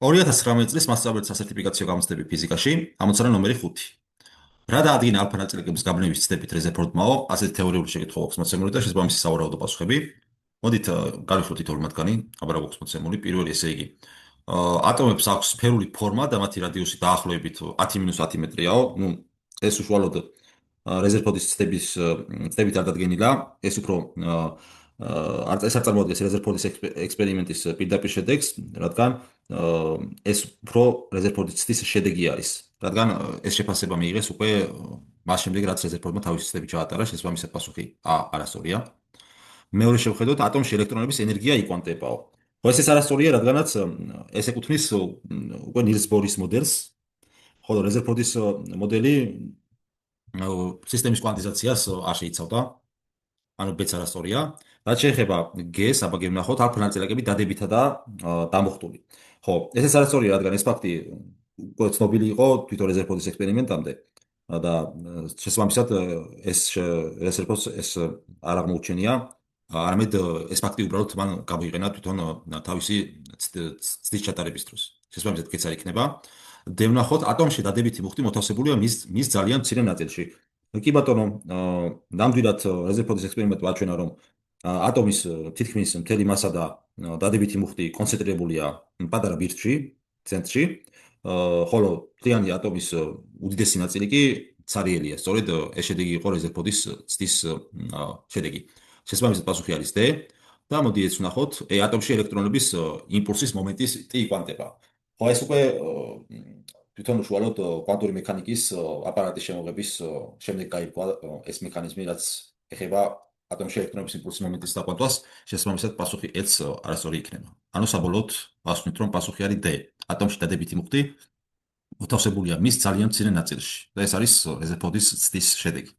2019 წლის მასწავლებლის სასერტიფიკაციო გამოცდები ფიზიკაში, ამოცანა ნომერი 5. რა დაადგინა ალფა ნაწილაკების გაბნევის ცდებით რეზერფორდმაო, ასეთი თეორიული შეკითხვა აქვს მოცემული და შესაბამისი სავარაუდო პასუხები. მოდით გავიხსნათ თითოეული მათგანი, აბა რა გვაქვს მოცემული. პირველი ესე იგი, ატომებს აქვს სფერული ფორმა და მათი რადიუსი დაახლოებით 10-10 მეტრიაო. ნუ ეს უშუალოდ რეზერფორდის ცდებით არ დადგენილა, ეს უფრო ეს არ წარმოადგენს რეზერფორდის ექსპერიმენტის პირდაპირ შედეგს, რადგან ეს უფრო რეზერფორდის ცდის შედეგი არის. რადგან ეს შეფასება მიიღეს უკვე მას შემდეგ, რაც რეზერფორდმა თავისი ცდები ჩაატარა, შესაბამისად პასუხი არასწორია. მეორე შევხედოთ, ატომში ელექტრონების ენერგია იკვანტებაო. ხო, ეს არასწორია, რადგანაც ეს ეკუთვნის უკვე ნილს ბორის მოდელს, ხოლო რეზერფორდის მოდელი სისტემის კვანტიზაციას არ შეიცავდა. ანუ ბეც არასწორია. რაც შეეხება G-ს, აბა გევნახოთ, ალფა ნაწილაკები დადებითადაა დამუხტული. ხო, ესეც არასწორია, რადგან ეს ფაქტი უკვე ცნობილი იყო თვითონ რეზერფორდის ექსპერიმენტამდე და შესაბამისად ეს რეზერფორდს ეს არ აღმოუჩენია, არამედ ეს ფაქტი უბრალოდ მან გამოიყენა თვითონ თავისი ცდის ჩატარების დროს. შესაბამისად კეც არ იქნება. დევნახოთ, ატომში დადებითი მუხტი მოთავსებულია მის ძალიან მცირე ნაწილში. კი ბატონო, ნამდვილად რეზერფორდის ექსპერიმენტმა აჩვენა, რომ ატომის თითქმის მთელი მასა და დადებითი მუხტი კონცენტრირებულია პატარა ბირთვში, ცენტრში, ხოლო მთლიანი ატომის უდიდესი ნაწილი კი ცარიელია. სწორედ ეს შედეგი იყო რეზერფორდის ცდის შედეგი. შესაბამისად პასუხი არის D და მოდი ეს ვნახოთ, ატომში ელექტრონების იმპულსის მომენტის T კვანტება. ხო, ეს უკვე თვითონ უშუალოდ კვანტური მექანიკის აპარატის შემოღების შემდეგ გაირკვა ეს მექანიზმი, რაც ეხება ატომში ელექტრონების იმპულსის მომენტის დაკვანტვას, შესაბამისად პასუხი E-ც არასწორი იქნება. ანუ საბოლოოდ ვასვით, რომ პასუხი არის D. ატომში დადებითი მუხტი მოთავსებულია მის ძალიან მცირე ნაწილში და ეს არის რეზერფორდის ცდის შედეგი.